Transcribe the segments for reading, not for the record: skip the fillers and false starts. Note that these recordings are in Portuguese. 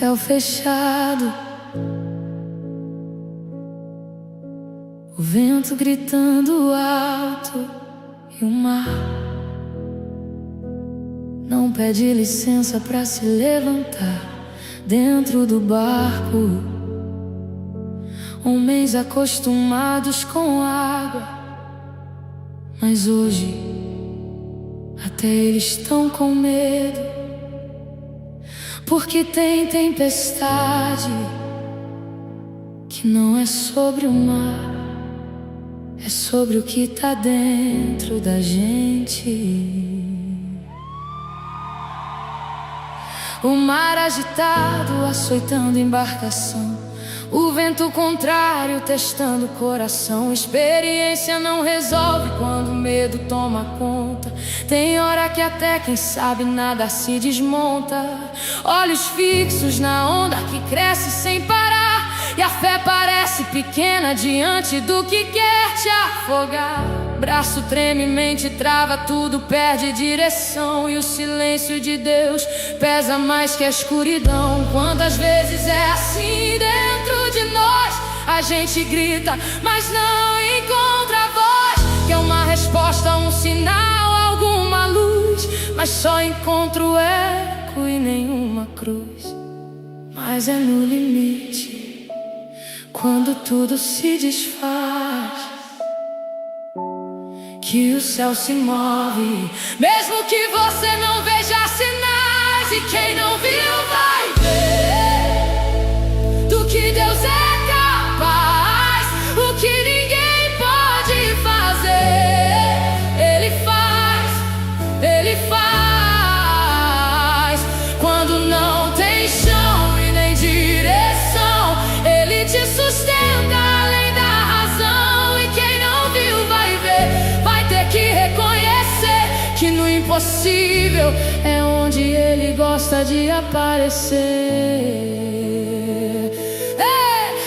céu fechado, o vento gritando alto e o mar não pede licença pra se levantar dentro do barco. Homens acostumados com água, mas hoje até eles estão com medo, porque tem tempestade que não é sobre o mar, é sobre o que tá dentro da gente. O mar agitado açoitando embarcação, o vento contrário testando o coração. Experiência não resolve quando o medo toma conta. Tem hora que até quem sabe nada se desmonta. Olhos fixos na onda que cresce sem parar, e a fé parece pequena diante do que quer te afogar. Braço treme, mente trava, tudo perde direção, e o silêncio de Deus pesa mais que a escuridão. Quantas vezes é assim dentro de nós? A gente grita, mas não encontra a voz. Quer uma resposta, um sinal, alguma luz, mas só encontra o eco e nenhuma cruz. Mas é no limite, quando tudo se desfaz, que o céu se move, mesmo que você não veja sinais. E quem não viu vai ver do que Deus é capaz. O que ninguém pode fazer, Ele faz, Ele faz. Quando não tem chão e nem direção, Ele te sustenta além da razão. E quem não viu vai ver, que reconhecer que no impossível é onde Ele gosta de aparecer.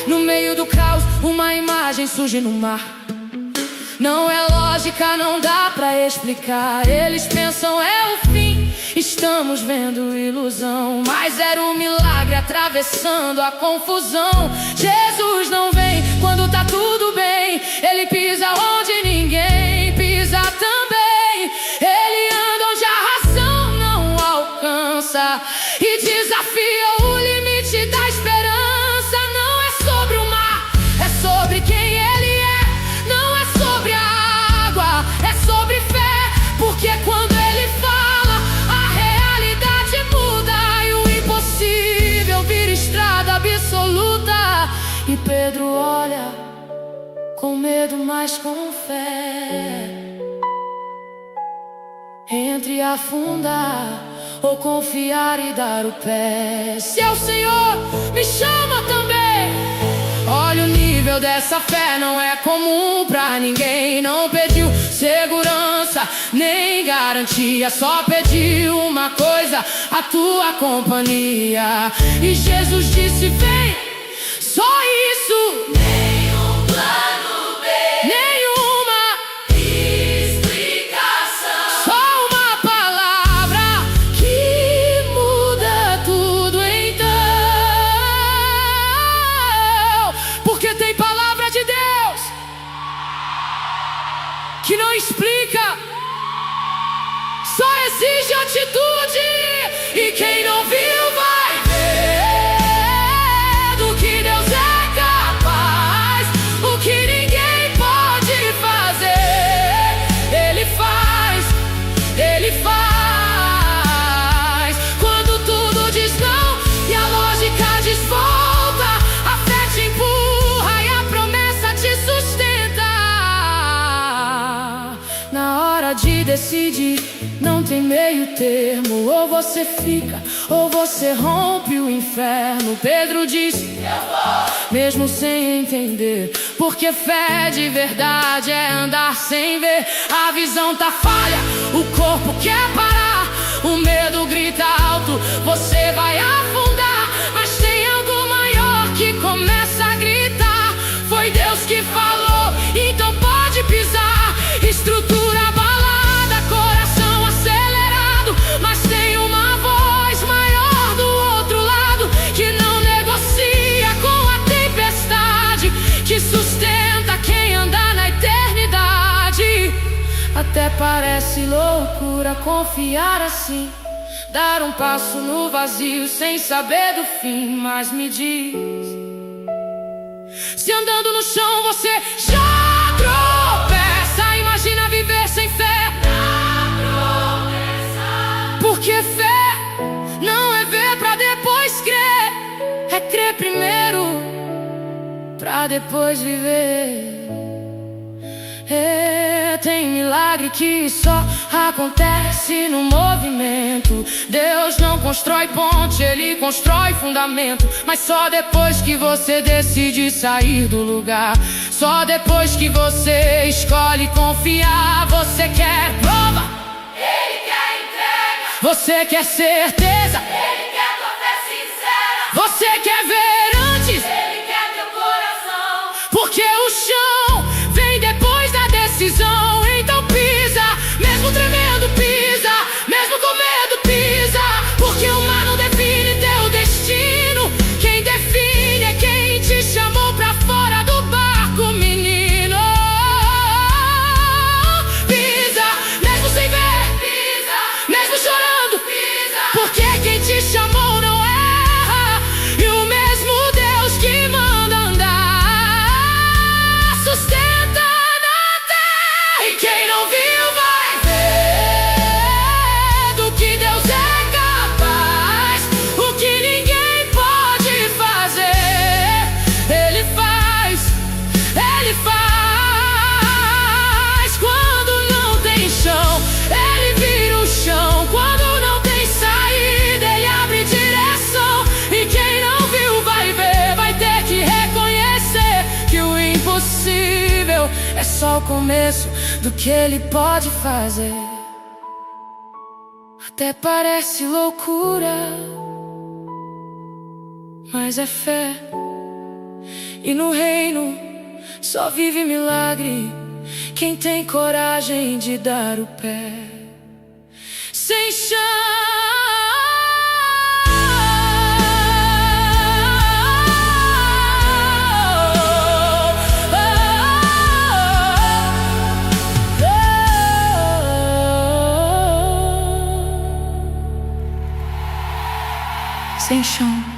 No meio do caos, uma imagem surge no mar. Não é lógica, não dá pra explicar. Eles pensam é o fim, estamos vendo ilusão, mas era um milagre atravessando a confusão. Jesus não vem quando tá tudo bem, Ele pisa onde ninguém pisa também. Ele anda onde a razão não alcança e desafia o limite da esperança. Não é sobre o mar, é sobre quem Ele é. Não é sobre a água, é sobre fé, porque quando Ele fala, a realidade muda e o impossível vira estrada absoluta. E Pedro olha com medo, mas com fé, entre afundar ou confiar e dar o pé. Se é o Senhor, me chama também. Olha o nível dessa fé, não é comum pra ninguém. Não pediu segurança, nem garantia, só pediu uma coisa, a tua companhia. E Jesus disse, vem, só isso. Nenhum plano B, Nenhuma explicação, só uma palavra que muda tudo então. Porque tem palavra de Deus que não explica, só exige atitude. E quem não viu vai ver do que Deus é capaz. O que ninguém pode fazer, Ele faz, Ele faz. Quando tudo diz não e a lógica diz volta, a fé te empurra e a promessa te sustenta. Na hora de decidir, não tem meio termo, ou você fica ou você rompe o inferno. Pedro disse, eu vou, mesmo sem entender, porque fé de verdade é andar sem ver. A visão tá falha, o corpo quer parar, o medo grita alto, você vai afundar. Mas tem algo maior que começa a gritar, foi Deus que falou, então pode pisar. Estrutura abalada, coração acelerado, mas tem uma voz maior do outro lado que Até parece loucura confiar assim, dar um passo no vazio sem saber do fim. Mas me diz, se andando no chão você já tropeça, imagina viver sem fé. Porque fé não é ver pra depois crer, é crer primeiro pra depois viver. Tem milagre que só acontece no movimento. Deus não constrói ponte, Ele constrói fundamento. Mas só depois que você decide sair do lugar, só depois que você escolhe confiar. Você quer prova, Ele quer entrega. você quer certeza, Ele quer tua fé sincera. você quer ver antes, Ele quer teu coração. porque o chão vem depois da decisão. Então pisa, mesmo tremendo pisa, mesmo com medo pisa, porque o mar não define teu destino. Quem define é quem te chamou pra fora do barco, menino. Pisa, mesmo sem ver, Pisa, mesmo chorando, pisa. porque quem te chamou não erra. E o mesmo Deus que manda andar sustenta na terra. E quem não viu vai ver do que Deus é capaz. O que ninguém pode fazer, Ele faz, Ele faz. Quando não tem chão, Ele vira o chão. Quando não tem saída, Ele abre direção. E quem não viu vai ver, vai ter que reconhecer que o impossível é só o começo do que Ele pode fazer. Até parece loucura, mas é fé. E no reino só vive milagre quem tem coragem de dar o pé sem chão. Sem chão.